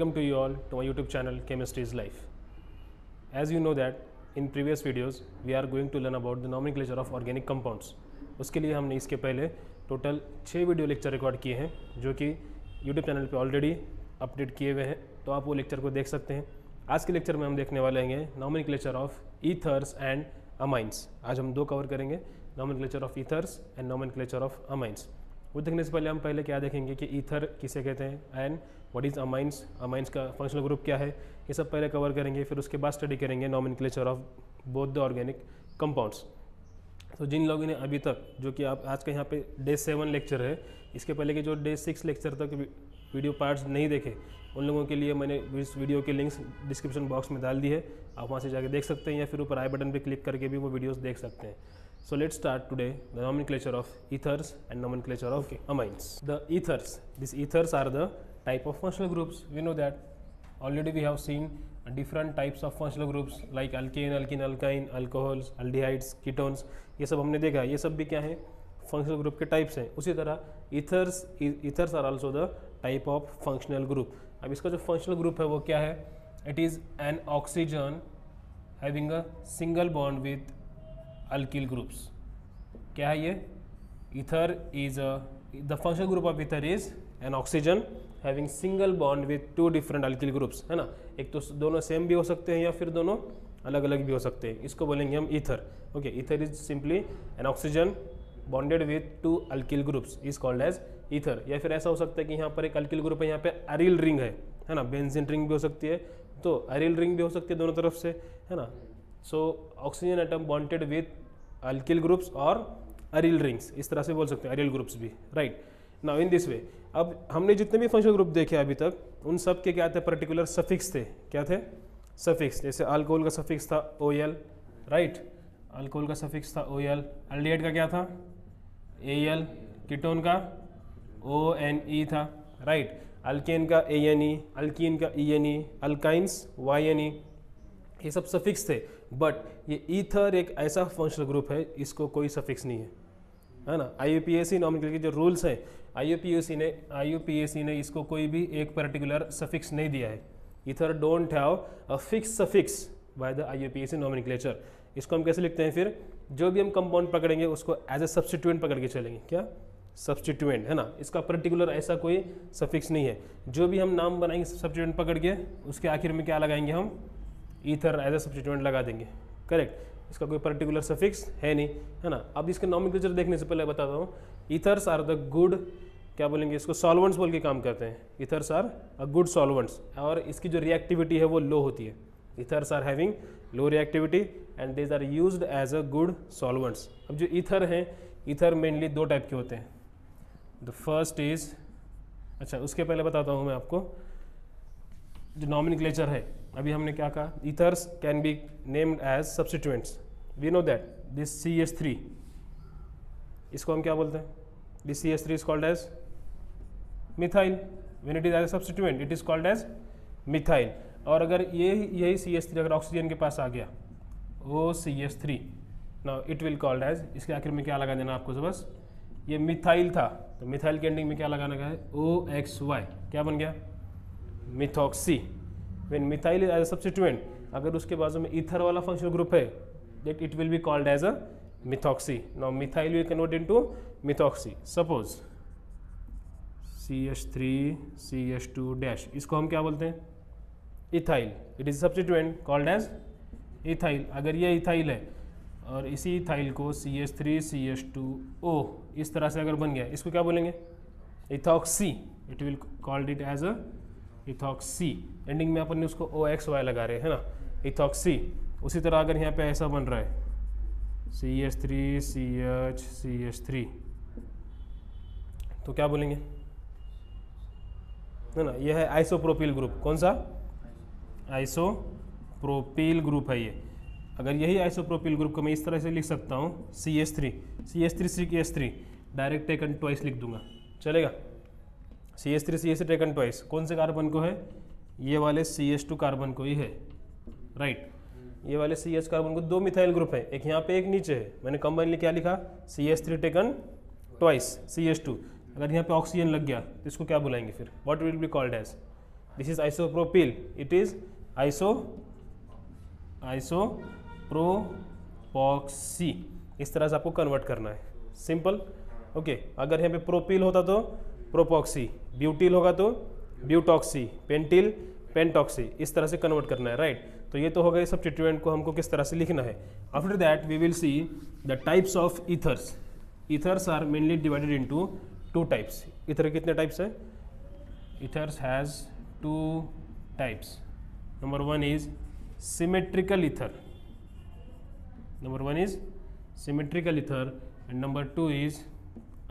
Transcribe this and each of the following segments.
Welcome to you all to my YouTube channel Chemistry is Life. As you know that in previous videos we are going to learn about the nomenclature of organic compounds. उसके लिए हमने इसके पहले total 6 video lecture record किए हैं जो कि YouTube channel पे ऑलरेडी अपडेट किए हुए हैं, तो आप वो लेक्चर को देख सकते हैं। आज के लेक्चर में हम देखने वाले हैं nomenclature of ethers and amines. आज हम दो कवर करेंगे, nomenclature of ethers and nomenclature of amines. वो देखने से पहले हम पहले क्या देखेंगे कि ईथर किसे कहते हैं and what is amines, amines का फंक्शनल ग्रुप क्या है, ये सब पहले कवर करेंगे। फिर उसके बाद स्टडी करेंगे nomenclature of both the organic compounds. तो जिन लोगों ने अभी तक, जो कि आप आज का यहाँ पे डे 7 लेक्चर है, इसके पहले के जो डे 6 लेक्चर तक वीडियो पार्ट्स नहीं देखे, उन लोगों के लिए मैंने इस वीडियो के लिंक्स डिस्क्रिप्शन बॉक्स में डाल दी है, आप वहाँ से जाके देख सकते हैं या फिर ऊपर आई बटन पे क्लिक करके भी वो वीडियोस देख सकते हैं। So let's start today the nomenclature of ethers and nomenclature of amines. The ethers, these ethers are the type of functional groups. We know that already we have seen different types of functional groups like alkane, alkene, alkyne, alcohols, aldehydes, ketones. ये सब हमने देखा, ये सब भी क्या है, functional group के टाइप्स हैं। उसी तरह ethers are also the type of functional group. अब इसका जो फंक्शनल ग्रुप है वो क्या है? It is an oxygen having a single bond with alkyl groups. क्या है ये? Ether is the functional group of ether is an oxygen having single bond with two different alkyl groups, है ना। एक तो दोनों सेम भी हो सकते हैं या फिर दोनों अलग अलग भी हो सकते हैं, इसको बोलेंगे हम ether. Okay, ether is simply an oxygen bonded with two alkyl groups is called as ether. या फिर ऐसा हो सकता है कि यहाँ पर एक अल्किल ग्रुप है, यहाँ पे अरिल रिंग है ना, बेंजीन रिंग भी हो सकती है, तो अरिल रिंग भी हो सकती है दोनों तरफ से, है ना। So oxygen atom bonded with alkyl groups और अरिल रिंग्स, इस तरह से बोल सकते हैं, अरिल ग्रुप्स भी, right. Now in this way, अब हमने जितने भी फंक्शनल ग्रुप देखे अभी तक, उन सब के क्या थे? पर्टिकुलर सफिक्स थे। क्या थे? सफिक्स। जैसे अल्कोहल का सफिक्स था OL, राइट, अल्कोहल का सफिक्स था OL। एल्डिहाइड का क्या था? AL। कीटोन का ONE था, राइट। अल्केन का ANE, अल्कीन का ENE, अल्काइंस YNE, ये सब सफिक्स थे। बट ये ईथर एक ऐसा फंक्शनल ग्रुप है, इसको कोई सफिक्स नहीं है ना। IUPAC नॉमेनक्लेचर के जो रूल्स हैं, IUPAC ने इसको कोई भी एक पर्टिकुलर सफिक्स नहीं दिया है। Ether don't have a fix suffix by the IUPAC nomenclature. इसको हम कैसे लिखते हैं फिर? जो भी हम कंपाउंड पकड़ेंगे उसको एज ए सब्स्टिट्यूएंट पकड़ के चलेंगे। क्या? सब्स्टिट्यूएंट, है ना। इसका पर्टिकुलर ऐसा कोई सफिक्स नहीं है। जो भी हम नाम बनाएंगे सब्स्टिट्यूएंट पकड़ के, उसके आखिर में क्या लगाएंगे हम? ईथर एज ए सब्स्टिट्यूएंट लगा देंगे, करेक्ट। इसका कोई पर्टिकुलर सफिक्स है नहीं, है ना। अब इसके नॉमेनक्लेचर देखने से पहले बताता हूँ, ईथर्स आर द गुड, क्या बोलेंगे इसको, सॉल्वेंट्स बोल के काम करते हैं। Ethers are a good solvents, और इसकी जो रिएक्टिविटी है वो लो होती है। Ethers are having low reactivity and these are used as a good solvents. अब जो ईथर हैं, ईथर मेनली दो टाइप के होते हैं। द फर्स्ट इज, अच्छा उसके पहले बताता हूँ मैं आपको जो नॉमेनक्लेचर है। अभी हमने क्या कहा? Ethers can be named as substituents. We know that this CH3, इसको हम क्या बोलते हैं? This CH3 is called as methyl. When it is as a substituent it is called as methyl. और अगर यही CH3 अगर ऑक्सीजन के पास आ गया, OCH3, now it will called as, इसके आखिर में क्या लगा देना आपको? बस ये मिथाइल था, तो मिथाइल के एंडिंग में क्या लगाना का है? OXY, क्या बन गया? Methoxy. When methyl is as a substituent, अगर उसके बाजू में ईथर वाला फंक्शनल ग्रुप है, that it will be called as a methoxy. Now methyl will convert into methoxy. Suppose CH3 CH2 dash, इसको हम क्या बोलते हैं? Ethyl. It is substituent called as ethyl. अगर ये इथाइल है और इसी इथाइल को CH3 CH2O इस तरह से अगर बन गया, इसको क्या बोलेंगे? Ethoxy. It will called it as a ethoxy. Ending में अपन ने उसको OXY लगा रहे हैं, है ना, इथॉक्सी। उसी तरह अगर यहाँ पे ऐसा बन रहा है CH3 CH CH3, तो क्या बोलेंगे? है ना, यह है आइसोप्रोपिल ग्रुप। कौन सा? आइसोप्रोपिल ग्रुप है ये। अगर यही आइसोप्रोपिल ग्रुप को मैं इस तरह से लिख सकता हूँ, CH3 CH3 direct taken twice लिख दूंगा, चलेगा? CH3 CH3 टेकन ट्वाइस, कौन से कार्बन को है? ये वाले CH2 कार्बन को ही है, राइट। ये वाले CH कार्बन को दो मिथाइल ग्रुप है, एक यहाँ पे एक नीचे है। मैंने कंबाइनली क्या लिखा? CH3 taken twice CH2। अगर यहाँ पे ऑक्सीजन लग गया तो इसको क्या बुलाएंगे फिर? What will be called as? This is isopropyl, it is isopropoxy. इस तरह से आपको कन्वर्ट करना है, सिंपल। ओके, अगर यहाँ पे प्रोपिल होता तो प्रोपॉक्सी, ब्यूटिल होगा तो ब्यूटॉक्सी, पेंटिल पेंटॉक्सी, इस तरह से कन्वर्ट करना है, राइट। तो ये तो हो गए सब्स्टिट्यूएंट को हमको किस तरह से लिखना है। After that we will see the types of ethers. Ethers are mainly divided into 2 types. Ether कितने टाइप्स है? Ethers has 2 types. Number 1 is symmetrical ether, number 1 is symmetrical ether and number 2 is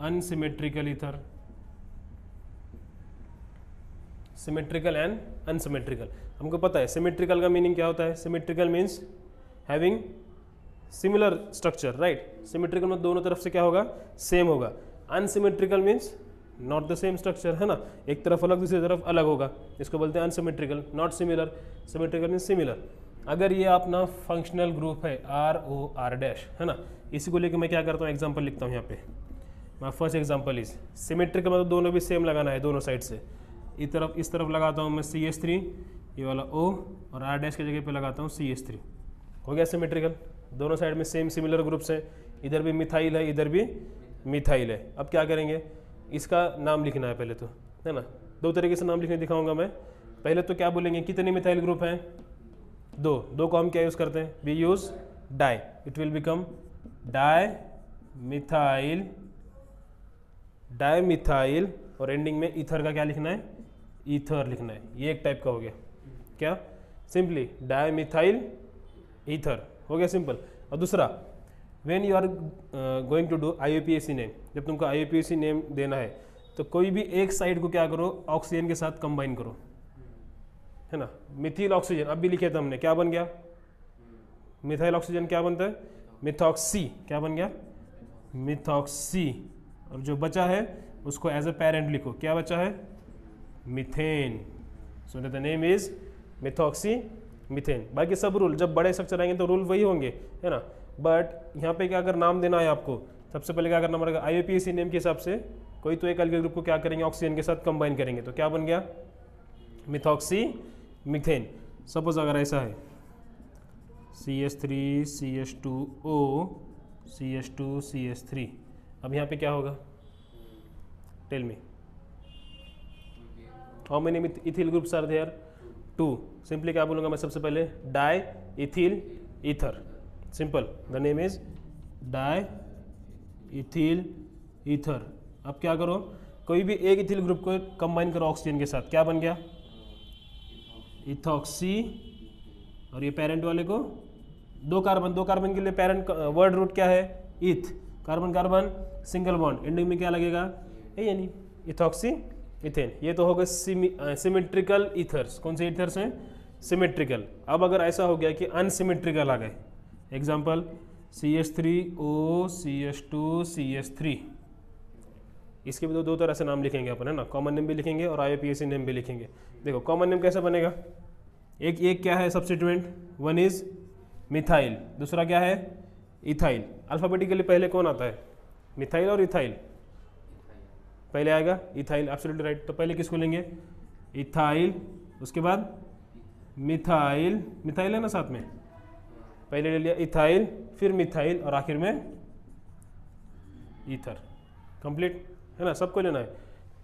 unsymmetrical ether. Symmetrical and unsymmetrical, हमको पता है symmetrical का meaning क्या होता है। Symmetrical means having similar structure, right. Symmetrical में दोनों तरफ से क्या होगा? सेम होगा। Unsymmetrical means not the same structure, है ना, एक तरफ अलग दूसरी तरफ अलग होगा, इसको बोलते हैं unsymmetrical. Not similar, symmetrical means similar. अगर ये अपना फंक्शनल ग्रुप है ROR', है ना, इसी को लेकर मैं क्या करता हूँ, एग्जाम्पल लिखता हूँ यहाँ पे। My first example is symmetrical, मतलब दोनों भी सेम लगाना है दोनों साइड से। इस तरफ लगाता हूँ मैं CH3, ये वाला O, और R' की जगह पे लगाता हूँ CH3। हो गया सिमेट्रिकल, दोनों साइड में सेम सिमिलर ग्रुप्स हैं, इधर भी मिथाइल है इधर भी मिथाइल है। अब क्या करेंगे, इसका नाम लिखना है पहले तो, है ना। 2 तरीके से नाम लिखने दिखाऊंगा मैं। पहले तो क्या बोलेंगे, कितने मिथाइल ग्रुप हैं? 2 को हम क्या यूज़ करते हैं? We use di, it will become di methyl, और एंडिंग में ईथर का क्या लिखना है? ईथर लिखना है। ये एक टाइप का हो गया, क्या? सिंपली डाई मिथाइल ईथर, हो गया सिंपल। और दूसरा, when you are going to do IUPAC name, जब तुमको IUPAC नेम देना है तो कोई भी एक साइड को क्या करो, ऑक्सीजन के साथ कंबाइन करो, है ना। मिथिल ऑक्सीजन, अब भी लिखे थे हमने, क्या बन गया? मिथाइल ऑक्सीजन क्या बनता है? मिथॉक्सी, क्या बन गया? मिथॉक्सी। और जो बचा है उसको एज अ पेरेंट लिखो, क्या बचा है? Methane. So the name is methoxy methane. बाकी सब रूल जब बड़े स्ट्रक्चर आएंगे तो रूल वही होंगे, है ना। बट यहाँ पे क्या अगर नाम देना है आपको, सबसे पहले क्या करना पड़ेगा, IUPAC नेम के हिसाब से कोई तो एक अलग ग्रुप को क्या करेंगे, ऑक्सीजन के साथ कंबाइन करेंगे, तो क्या बन गया? Methoxy methane. सपोज अगर ऐसा है CH3 CH2O CH2 CH3, अब यहाँ पे क्या होगा? Tell me, how many ethyl groups are there? 2। Simply क्या बोलूँगा मैं सबसे पहले? Di ethyl ether, simple. The name is di ethyl ether. अब क्या करो, कोई भी एक इथिल ग्रुप को कंबाइन करो ऑक्सीजन के साथ, क्या बन गया? इथॉक्सी। और ये पेरेंट वाले को 2 कार्बन के लिए पेरेंट वर्ड रूट क्या है? इथ, carbon carbon single bond, ending में क्या लगेगा? यानी इथॉक्सी मीथेन। ये तो हो गए सिमेट्रिकल ईथर्स। कौन से ईथर्स हैं? सिमेट्रिकल। अब अगर ऐसा हो गया कि अनसिमेट्रिकल आ गए, एग्जाम्पल CH3O CH2 CH3, इसके भी 2 तरह से नाम लिखेंगे अपन, है ना। कॉमन नेम भी लिखेंगे और IUPAC नेम भी लिखेंगे। देखो कॉमन नेम कैसे बनेगा, एक क्या है सब्स्टिट्यूएंट? 1 इज मिथाइल, दूसरा क्या है? इथाइल। अल्फाबेटिकली पहले कौन आता है? मिथाइल और इथाइल, पहले आएगा इथाइल, एब्सोल्युटली राइट। तो पहले किसको लेंगे? इथाइल, उसके बाद मिथाइल, मिथाइल है ना साथ में, पहले ले लिया इथाइल, फिर मिथाइल, और आखिर में ईथर। कंप्लीट, है ना, सबको लेना है।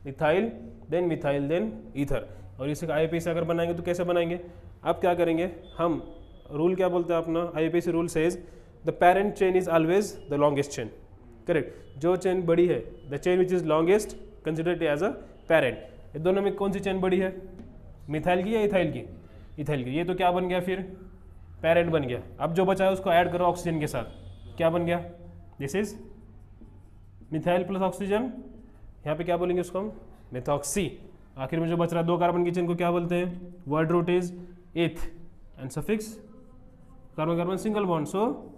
Ethyl then methyl then ether. और इसे IUPAC अगर बनाएंगे तो कैसे बनाएंगे? अब क्या करेंगे हम, रूल क्या बोलते हैं अपना, IUPAC rule says the parent chain is always the longest chain, correct. जो चेन बड़ी है, the chain which is longest considered as a parent. ये दोनों में कौन सी चेन बड़ी है? मिथाइल की या इथाइल की? इथाइल की। ये तो क्या बन गया फिर? पेरेंट बन गया। अब जो बचा है उसको ऐड करो ऑक्सीजन के साथ, क्या बन गया? This is methyl plus oxygen, यहाँ पे क्या बोलेंगे उसको हम? मिथॉक्सी। आखिर में जो बच रहा है 2 कार्बन की चेन को क्या बोलते हैं? वर्ड रूट इज इथ and suffix carbon carbon single bond, so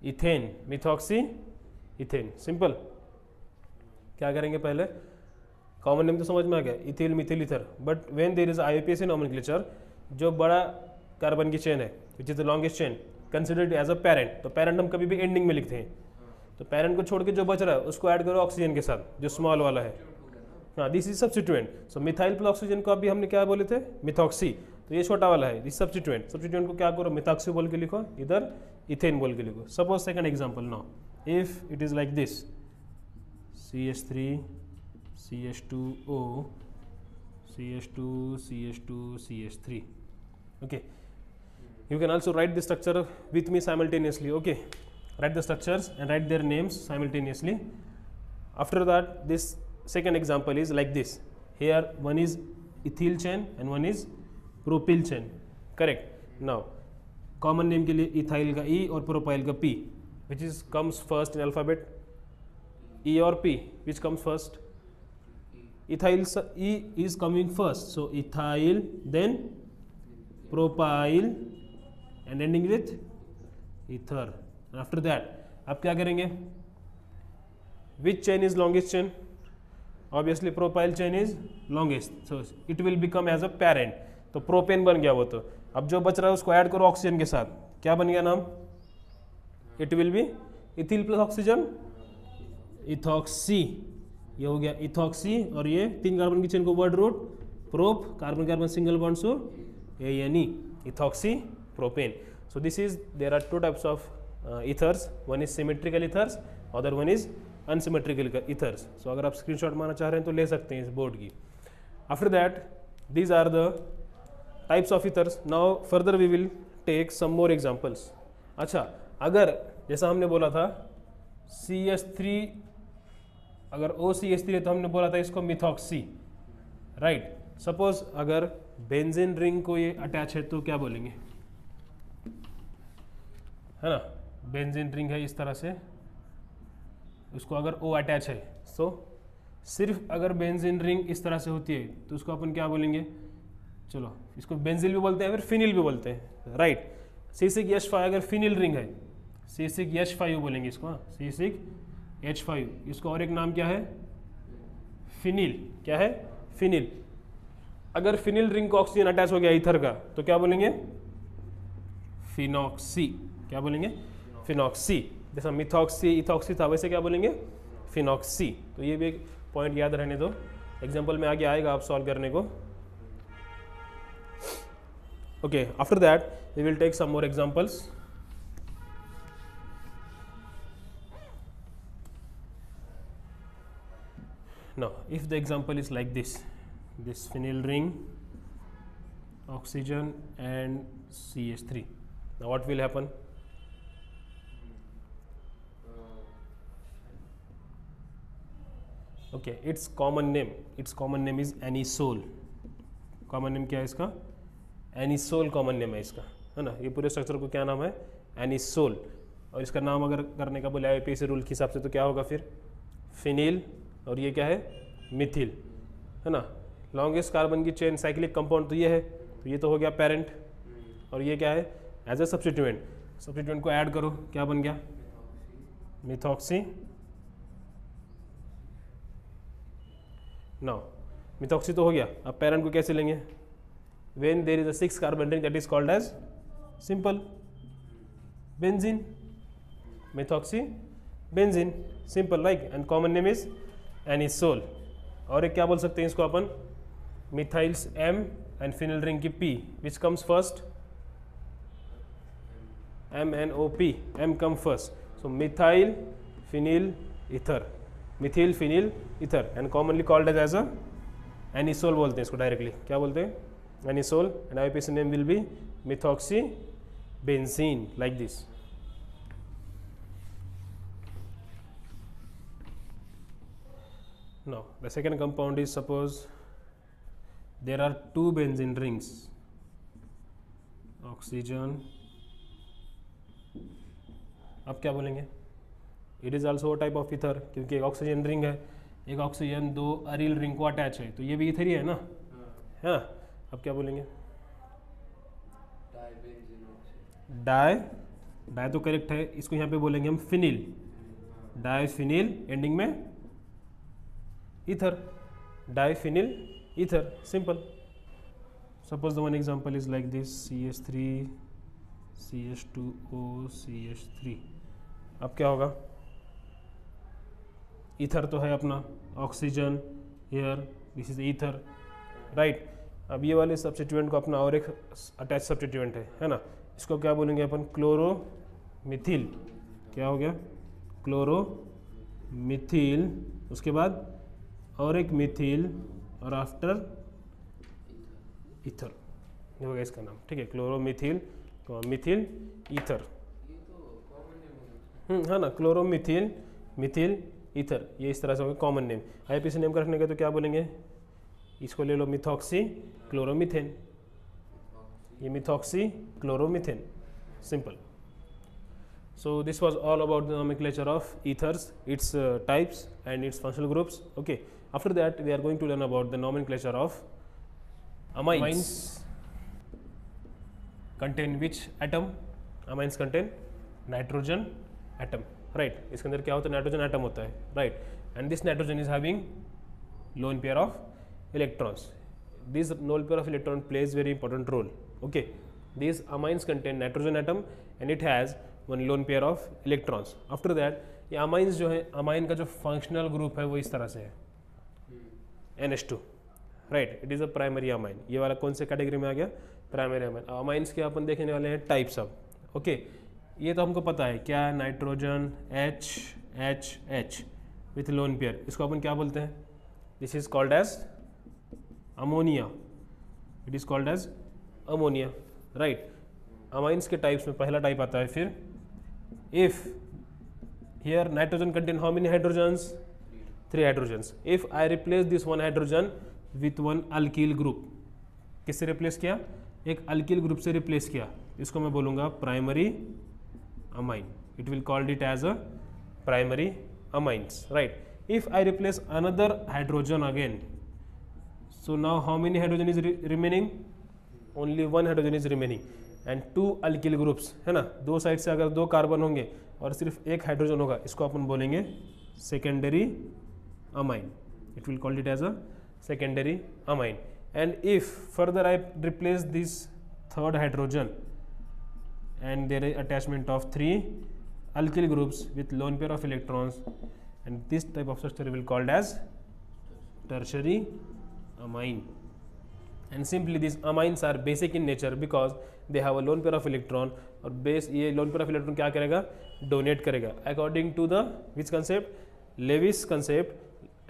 ethane, methoxy ethane. Simple. क्या करेंगे पहले? कॉमन नेम तो समझ में आ गया, ethyl methyl ether. But when there is IUPAC nomenclature, जो बड़ा कार्बन की चेन है which is the longest chain considered as a parent, तो पेरेंट हम कभी भी एंडिंग में लिखते हैं। तो पेरेंट को छोड़ के जो बच रहा है उसको ऐड करो ऑक्सीजन के साथ, जो स्मॉल वाला है हाँ, this is substituent. So methyl plus oxygen को अभी हमने क्या बोले थे, मिथॉक्सी, तो ये छोटा वाला है, दिस सब्स्टिट्यूएंट। सब्स्टिट्यूएंट को क्या करो, मिथॉक्सी बोल के लिखो, इधर इथेन बोल के लिखो। Suppose second example now, if it is like this CH3 CH2O CH2 CH2 CH3, okay. You can also write the structure with me simultaneously, okay. Write the structures and write their names simultaneously. After that, this second example is like this. Here one is ethyl chain and one is propyl chain, correct. Now common name के लिए ethyl का E और propyl का P, which is comes first in alphabet, E or P, which comes first? Ethyl, E is coming first, so ethyl, then propyl and ending with ether. And after that आप क्या करेंगे, which chain is longest chain? Obviously propyl chain is longest, so it will become as a parent. तो propane बन गया वो, तो अब जो बच रहा है उसको ऐड करो ऑक्सीजन के साथ, क्या बन गया नाम, it will be ethyl plus oxygen, ethoxy, ये हो गया इथॉक्सी। और ये 3 कार्बन की चेन को word root prop, carbon carbon single bond so ANE, ethoxy propane. So this is, there are 2 types of ethers, one is symmetrical ethers, other one is unsymmetrical ethers. So अगर आप screenshot मारना चाह रहे हैं तो ले सकते हैं इस बोर्ड की। After that, these are the types of ethers. Now further we will take some more examples. अच्छा, अगर जैसा हमने बोला था CH3, अगर OCH3 है तो हमने बोला था इसको मिथॉक्सी, राइट। सपोज अगर बेंजीन रिंग को ये अटैच है तो क्या बोलेंगे, है ना, बेंजीन रिंग है इस तरह से, उसको अगर O अटैच है, तो सिर्फ अगर बेंजीन रिंग इस तरह से होती है तो उसको अपन क्या बोलेंगे, चलो इसको बेंजिल भी बोलते हैं फिर फिनिल भी बोलते हैं, राइट। C6H5 अगर फिनिल रिंग है, C6H5 बोलेंगे इसको, हाँ C6H5, इसको और एक नाम क्या है, फिनिल, क्या है, फिनिल। अगर फिनिल रिंग को ऑक्सीजन अटैच हो गया ईथर का तो क्या बोलेंगे, फिनॉक्सी, क्या बोलेंगे, फिनॉक्सी। जैसा मिथॉक्सी इथॉक्सी था वैसे क्या बोलेंगे, फिनॉक्सी। तो ये भी एक पॉइंट याद रहने दो, एग्जाम्पल में आगे आएगा आप सॉल्व करने को। Okay, after that we will take some more examples. Now if the example is like this phenyl ring, oxygen and CH3, now what will happen, okay, its common name is anisole। common name क्या है इसका, anisole common name है इसका, है ना। ये पूरे structure को क्या नाम है, anisole। और इसका नाम अगर करने का बोले IUPAC रूल के हिसाब से तो क्या होगा फिर, फिनिल, और ये क्या है, मिथिल, है ना। लॉन्गेस्ट कार्बन की चेन साइक्लिक कंपाउंड तो ये है, तो ये तो हो गया पेरेंट, और ये क्या है, एज ए सब्स्टिट्यूएंट। सब्स्टिट्यूएंट को ऐड करो, क्या बन गया, मिथॉक्सी। नाउ मिथॉक्सी तो हो गया, अब पेरेंट को कैसे लेंगे, when there is a 6 carbon ring that is called as simple benzene, methoxy benzene, simple, like, and common name is anisole. और एक क्या बोल सकते हैं इसको अपन, methyls M and phenyl ring की P, which comes first, MnOP, M come first, so methyl phenyl ether, methyl phenyl ether, and commonly called as a anisole बोलते हैं इसको डायरेक्टली, क्या बोलते हैं, anisole. And IUPAC name will be methoxy benzene, like this. Now the second compound is, suppose there are 2 benzene rings, oxygen, अब क्या बोलेंगे, it is also a type of ether, क्योंकि एक ऑक्सीजन रिंग है, एक ऑक्सीजन 2 अरील रिंग को attach है, तो ये भी ईथर ही है ना, है ना। अब क्या बोलेंगे, डाई तो करेक्ट है, इसको यहाँ पे बोलेंगे हम फिनिल, डाई फिनिल, एंडिंग में ether, diphenyl ether, simple. Suppose the one example is like this, CH3 CH2O CH3, अब क्या होगा, ईथर तो है अपना, oxygen here this is ether, right. अब ये वाले सब्स्टिट्यूएंट को अपना और एक अटैच सब्स्टिट्यूएंट है ना, इसको क्या बोलेंगे अपन, क्लोरोमिथिल। क्या हो गया, क्लोरोमिथिल, उसके बाद और एक मिथिल और आफ्टर ईथर, ये हो गया इसका नाम, ठीक है, क्लोरोमिथिल मिथिल ईथर। है ना, क्लोरोमिथिल मिथिल ईथर, ये इस तरह से होगा कॉमन नेम। आईपीसी नेम का रखने का तो क्या बोलेंगे, इसको ले लो मिथॉक्सी क्लोरोमीथेन, ये methoxy chloromethane, simple. So this was all about the nomenclature of ethers, its types and its functional groups. Okay, after that we are going to learn about the nomenclature of amines. Amines contain which atom? Amines contain nitrogen atom, right? इसके अंदर क्या होता है, nitrogen atom होता है, right? And this nitrogen is having lone pair of electrons. This lone pair of electron plays very important role. Okay, these amines contain nitrogen atom and it has one lone pair of electrons. After that ये amines जो है, amine का जो functional group है वो इस तरह से है, NH2, right? It is a primary amine. ये वाला कौन से कैटेगरी में आ गया, प्राइमरी अमाइन। अमाइंस के अपन देखने वाले हैं टाइप्स अब। ओके, ये तो हमको पता है क्या, nitrogen H with lone pair, इसको अपन क्या बोलते हैं, this is called as ammonia, it is called as ammonia, right. Amines के टाइप्स में पहला टाइप आता है फिर, if here nitrogen contain how many hydrogens, 3 hydrogens, if I replace this 1 hydrogen with 1 alkyl group, किससे रिप्लेस किया, एक alkyl group से रिप्लेस किया, इसको मैं बोलूँगा primary amine, it will called it as a primary amines, right. If I replace another hydrogen again, so now how many hydrogen is remaining, only 1 hydrogen is remaining and 2 alkyl groups, है ना, 2 side से अगर 2 carbon होंगे और सिर्फ 1 hydrogen होगा, इसको अपन बोलेंगे secondary amine, it will called it as a secondary amine. And if further I replace this 3rd hydrogen and there is attachment of 3 alkyl groups with lone pair of electrons, and this type of structure will called as tertiary amine. And simply these amines are basic in nature because they have a lone pair of electron, और base ये lone pair of electron क्या करेगा, donate करेगा according to the which concept, Lewis concept।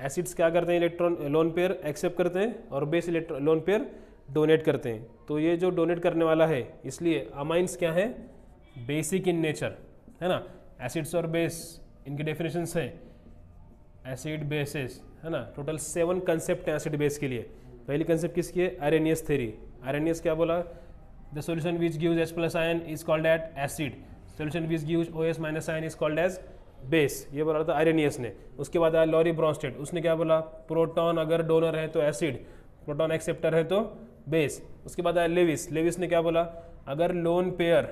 Acids क्या करते हैं, electron lone pair accept करते हैं और base electron lone pair donate करते हैं। तो ये जो डोनेट करने वाला है, इसलिए अमाइंस क्या है, बेसिक इन नेचर, है ना। एसिड्स और बेस इनकी डेफिनेशंस है, एसिड बेसिस, है ना। टोटल 7 कंसेप्ट हैं एसिड बेस के लिए। पहली कंसेप्ट किसकी है, आर्रेनियस थ्योरी। आर्रेनियस क्या बोला, the solution which gives H+ ion is called as acid, solution which gives OH- ion is called as base, ये बोला था आर्रेनियस ने। उसके बाद आया लॉरी ब्रॉन्स्टेड, उसने क्या बोला, प्रोटॉन अगर डोनर है तो एसिड, प्रोटॉन एक्सेप्टर है तो बेस। उसके बाद आया लेविस, लेविस ने क्या बोला, अगर lone pair,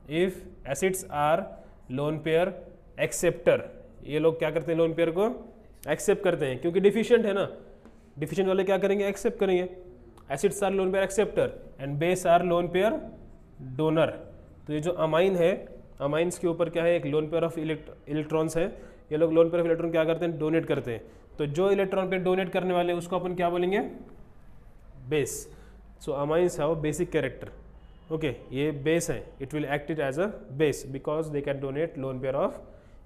if acids are lone pair acceptor, ये लोग क्या करते हैं, लोन पेयर को एक्सेप्ट करते हैं क्योंकि डिफिशिएंट है ना, डिफिशिएंट वाले क्या करेंगे, एक्सेप्ट करेंगे। Acids are lone pair acceptor and base are lone pair donor. तो ये जो अमाइन है, अमाइंस के ऊपर क्या है, एक लोन पेयर ऑफ इलेक्ट्रॉन्स है, ये लोग लोन पेयर ऑफ इलेक्ट्रॉन क्या करते हैं, डोनेट करते हैं। तो जो इलेक्ट्रॉन पे डोनेट करने वाले उसको अपन क्या बोलेंगे, base. So amines have basic character, okay, ये बेस है, it will act it as a base because they can donate lone pair of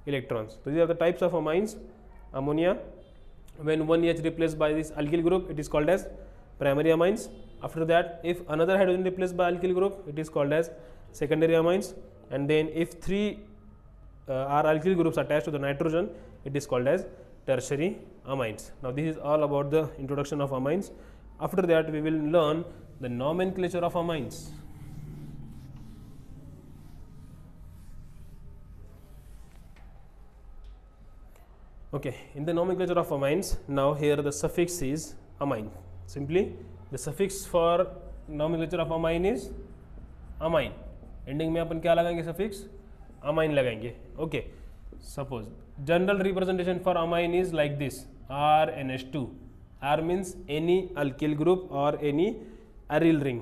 electrons. तो these are the types of amines. Ammonia, when 1H replaced by this alkyl group, it is called as primary amines. After that, if another hydrogen replaced by alkyl group, it is called as secondary amines. And then if 3 are alkyl groups attached to the nitrogen, it is called as tertiary amines. Now this is all about the introduction of amines. After that we will learn the nomenclature of amines. Okay, in the nomenclature of amines, now here the suffix is amine. Simply the suffix for nomenclature of amine is amine. Ending में अपन क्या लगाएंगे, suffix amine लगाएंगे। Okay, suppose general representation for amine is like this, RNH2। R means any alkyl group और any aryl ring,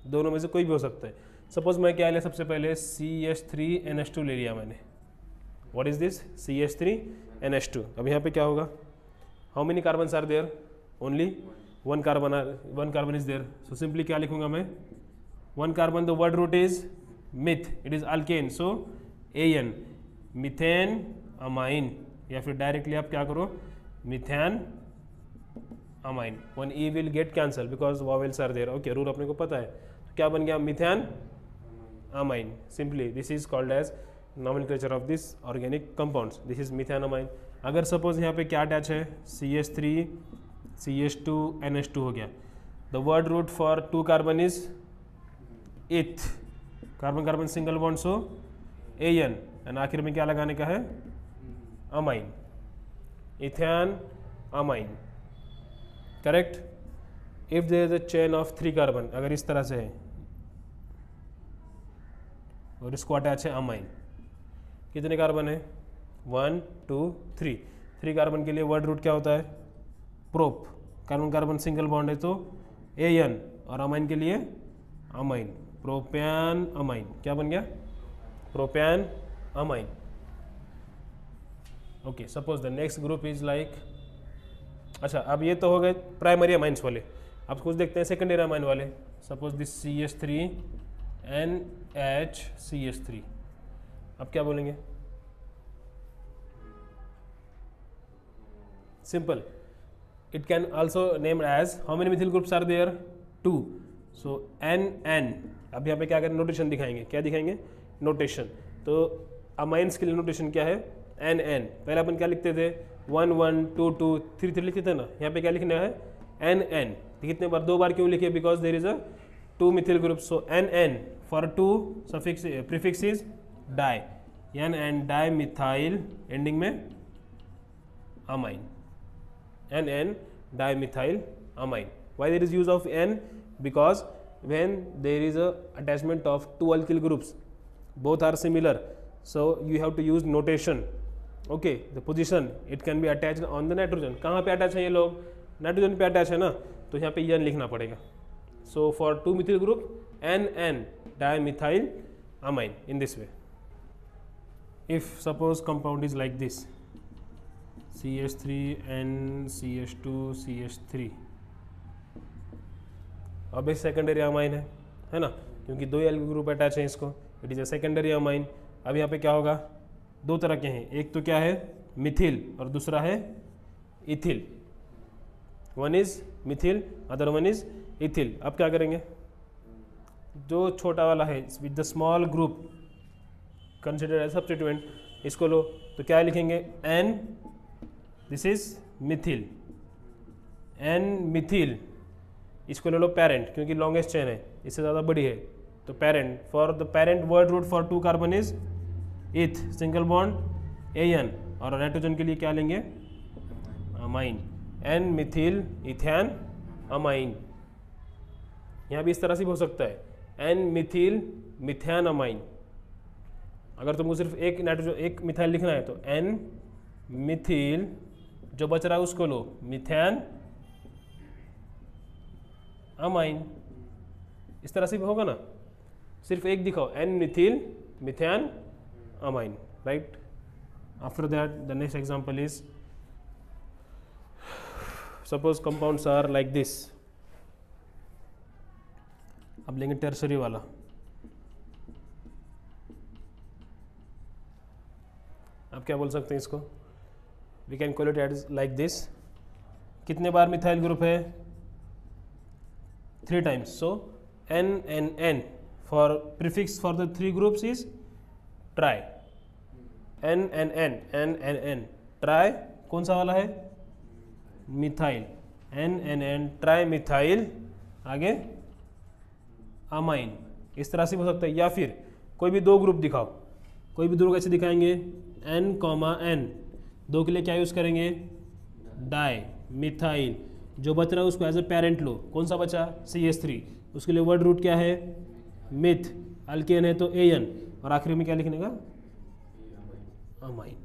दोनों में से कोई भी हो सकता है। सपोज मैं क्या लिया, सबसे पहले CH3NH2 ले लिया मैंने। What is this, CH3NH2। अब यहाँ पे क्या होगा, how many carbons are there, only one carbon is there. So simply क्या लिखूंगा मैं, one carbon, the word root is meth, it is alkane, so AN, methane amine. या फिर डायरेक्टली आप क्या करो, methane amine. One E will get cancel because vowels are there. Okay, rule अपने को पता है. तो क्या बन गया, methane amine. Simply this is called as nomenclature of this organic compounds. This is methane amine. अगर सपोज यहाँ पे क्या अटैच है, CH3 CH2 NH2 हो गया. The word root for 2 carbon is eth, carbon carbon single bond, so AN, and आखिर में क्या लगाने का है, amine, ethane amine. Correct. If there is a chain of 3 carbon, अगर इस तरह से है और इसको अटैच है अमाइन, कितने कार्बन है, 1 2 3. 3 कार्बन के लिए वर्ड रूट क्या होता है, prop, carbon carbon single bond है तो AN, और अमाइन के लिए अमाइन, प्रोपैन अमाइन. क्या बन गया, propane amine. Okay, suppose the next group is like, अच्छा अब ये तो हो गए प्राइमरी अमाइंस वाले. अब कुछ देखते हैं सेकेंडरी अमाइन वाले. Suppose this CH3 NHCH3. अब क्या बोलेंगे, simple. It can also named as, how many methyl groups are there, 2. So NN. अब यहाँ पे क्या करें, नोटेशन दिखाएंगे. क्या दिखाएंगे, नोटेशन. तो अमाइंस के लिए नोटेशन क्या है, NN. पहले अपन क्या लिखते थे, 1 1 2 2 3 3 लिखते थे ना. यहाँ पे क्या लिखना है, NN. कितने बार, 2 बार क्यों लिखे, because there is a 2 methyl group. So NN for 2 suffix prefix is di, NN di methyl, ending में amine, NN dimethyl amine. Why there is use of N? Because when there is a attachment of 2 alkyl groups, both are similar, so you have to use notation. Okay, the position it can be attached on the nitrogen. कहाँ पे attach है ये लोग, nitrogen पे attach है ना, तो यहाँ पे N लिखना पड़ेगा. So for 2 methyl group, NN dimethyl amine in this way. If suppose compound is like this, CH3 and CH2 CH3, अब एक सेकेंडरी अमाइन है ना, क्योंकि 2 एल्किल ग्रुप अटैच है इसको, it is a secondary amine. अब यहाँ पे क्या होगा, 2 तरह के हैं, एक तो क्या है मिथिल और दूसरा है ethyl. One is methyl, other one is ethyl. अब क्या करेंगे, जो छोटा वाला है with the small group consider as substituent, इसको लो तो क्या लिखेंगे, N, this is methyl, N methyl. इसको ले लो पेरेंट, क्योंकि लॉन्गेस्ट चेन है, इससे ज़्यादा बड़ी है, तो parent. For the parent word root for 2 carbon is eth, single bond AN, और नाइट्रोजन के लिए क्या लेंगे, amine, N Mithil ethane amine. यहाँ भी इस तरह से भी हो सकता है, N मिथिल मिथेन अमाइन. अगर तुमको सिर्फ एक नाइट्रोजन एक मिथाइल लिखना है तो N मिथिल, जो बच रहा है उसको लो मिथेन अमाइन. इस तरह से भी होगा ना, सिर्फ एक दिखाओ, N methyl methane amine, right. After that the next example is, suppose compounds are like this. अब लेंगे टर्सरी वाला. अब क्या बोल सकते हैं इसको, we can call it as like this. कितने बार मिथाइल ग्रुप है, 3 times. So NNN for prefix for the 3 groups is tri. NNN tri कौन सा वाला है, मिथाइल, NNN ट्राई मिथाइल, आगे अमाइन. इस तरह से हो सकता है. या फिर कोई भी 2 ग्रुप दिखाओ, कोई भी 2 ग्रुप ऐसे दिखाएंगे, N, N, 2 के लिए क्या यूज़ करेंगे, डाई मिथाइल. जो बच रहा है उसको एज ए पेरेंट लो, कौन सा बचा, CH3, उसके लिए वर्ड रूट क्या है, मिथ, अल्केन है तो AN, और आखिरी में क्या लिखने का, अमाइन,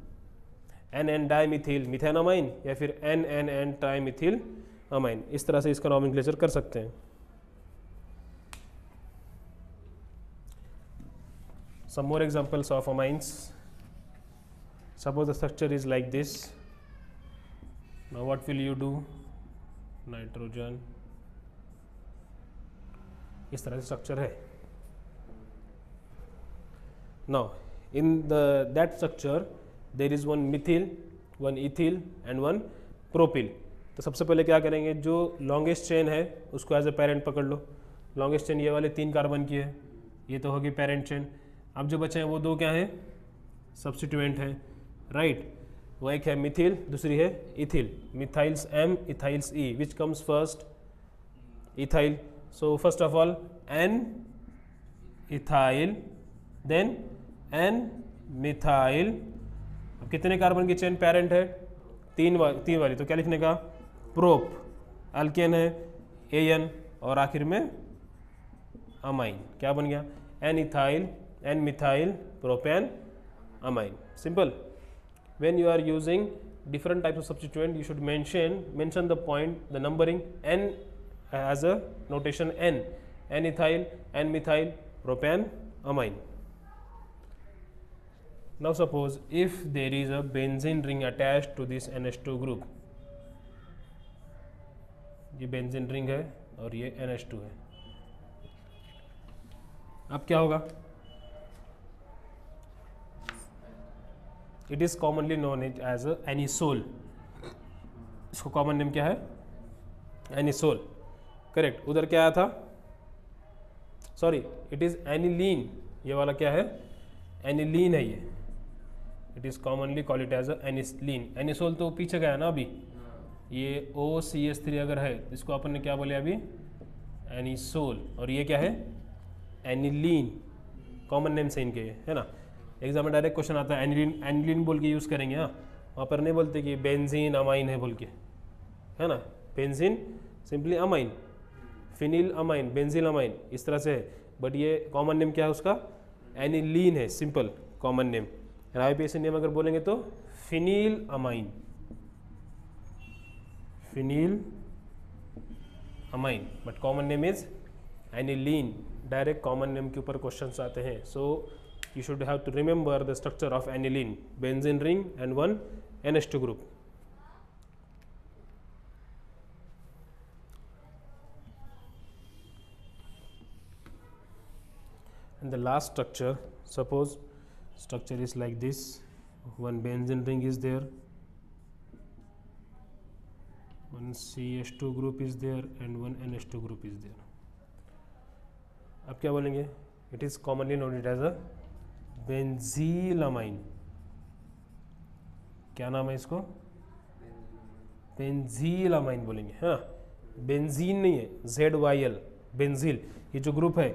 NN डाइमिथिल मिथेन अमाइन, या फिर NNN ट्राइमिथिल अमाइन. इस तरह से इसका नॉमेनक्लेचर कर सकते हैं. Some more examples of amines. Suppose the structure is like this. Now what will you do? Nitrogen, इस तरह से स्ट्रक्चर है। Now in that structure there is one Mithil, one ethyl and one propyl. तो सबसे पहले क्या करेंगे, जो लॉन्गेस्ट चेन है उसको एज ए पेरेंट पकड़ लो। लॉन्गेस्ट चेन ये वाले 3 कार्बन की है, ये तो होगी पेरेंट चेन। अब जो बचे हैं वो 2 क्या हैं, सब्स्टिट्यूएंट हैं, राइट। वो एक है मिथिल, दूसरी है ethyl. Methyls M, ethyls E, which comes first, ethyl. So first of all N ethyl, then N methyl. अब कितने कार्बन की चेन पेरेंट है, 3 वाली, तो क्या लिखने का, प्रोप। अल्केन है AN, और आखिर में अमाइन। क्या बन गया, N ethyl, N methyl, propane, amine. Simple. When you are using different types of substituent, you should mention the point, the numbering N as a notation N ethyl, N methyl, propane, amine. Now suppose if there is a benzene ring attached to this NH2 group, ये benzene ring है और ये NH2 है। अब क्या होगा, it is commonly known as anisole. इसको common name क्या है, एनिसोल, करेक्ट। उधर क्या आया था, सॉरी, इट इज एनिलीन। ये वाला क्या है, एनिलीन है ये। It is commonly call it as aniline. Anisole तो पीछे गया ना अभी, ये OCH3 अगर है इसको अपन ने क्या बोले अभी, एनिसोल। और ये क्या है, एनिलीन। कॉमन नेम से इनके, है ना। एग्जाम में डायरेक्ट क्वेश्चन आता है, एनिलीन एनिलीन बोल के यूज़ करेंगे। हाँ, वहाँ पर नहीं बोलते कि बेंजीन अमाइन है बोल के, है ना। Benzene simply amine, phenyl amine, बेंजील amine, इस तरह से है। बट ये कॉमन नेम क्या है उसका, एनिलीन है, simple common name. IUPAC name अगर बोलेंगे तो phenyl amine, phenyl amine, but common name is aniline. Direct common name के ऊपर क्वेश्चंस आते हैं। सो you should have to remember the structure of aniline, benzene ring and one NH2 group. And the last structure, suppose structure is like this, one benzene ring is there, one CH2 group is there and one NH2 group is there. अब क्या बोलेंगे, it is commonly known as a बेंजीलामाइन। क्या नाम है इसको, बेंजीलामाइन बोलेंगे, है ना। बेंजीन नहीं है, ZYL, बेंजील। ये जो ग्रुप है,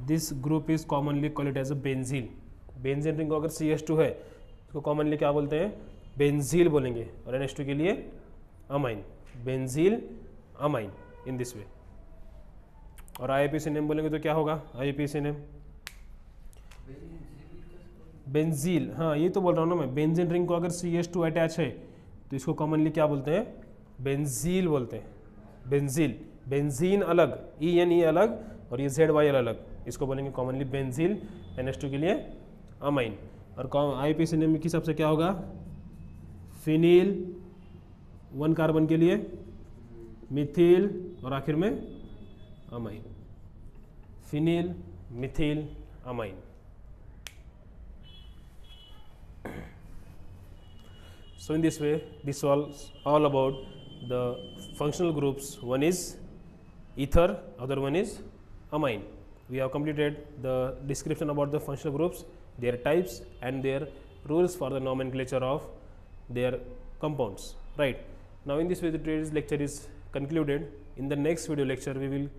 this group is commonly called as a benzyl. Benzene ring को अगर CH2 है इसको कॉमनली क्या बोलते हैं, बेंजील बोलेंगे। और NH2 के लिए amine, बेंजील amine, in this way. और IUPAC नेम बोलेंगे तो क्या होगा, IUPAC नेम बेंजील। हाँ, ये तो बोल रहा हूँ ना मैं, बेंजीन रिंग को अगर CH2 अटैच है तो इसको कॉमनली क्या बोलते हैं, बेंजील बोलते हैं। बेंजील, बेंजीन अलग, ENE अलग, और ये ZYL अलग, इसको बोलेंगे कॉमनली बेंजील। NH2 के लिए अमाइन। और IUPAC नेम के हिसाब से क्या होगा, फिनिल, 1 कार्बन के लिए मिथिल, और आखिर में amine, phenyl Mithil amine. So in this way, this was all about the functional groups. One is ether, other one is amine. We have completed the description about the functional groups, their types and their rules for the nomenclature of their compounds. Right. Now in this way, the today's lecture is concluded. In the next video lecture, we will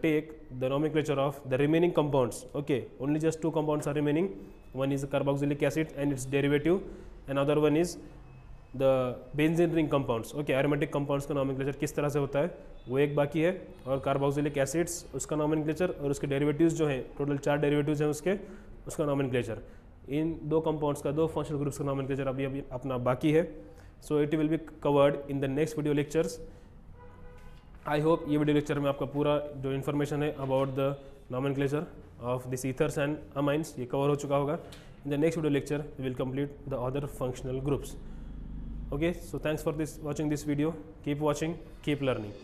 take the nomenclature of the remaining compounds. Okay, only just 2 compounds are remaining. One is carboxylic acid and its derivative. Another one is the benzene ring compounds. Okay, aromatic compounds का nomenclature किस तरह से होता है वो एक बाकी है, और कार्बोक्सिलिक एसिड्स उसका nomenclature और उसके डेरिवेटिव्स जो हैं, टोटल 4 डेरिवेटिव्स हैं उसका nomenclature। इन 2 कंपाउंड्स का, 2 फंक्शनल ग्रुप्स का nomenclature अभी अपना बाकी है। So it will be covered in the next video lectures. I hope ये वीडियो लेक्चर में आपका पूरा जो इन्फॉर्मेशन है about the nomenclature of this ethers and amines ये कवर हो चुका होगा। In the next video lecture, we will complete the other functional groups. Okay, so thanks for watching this video. Keep watching, keep learning.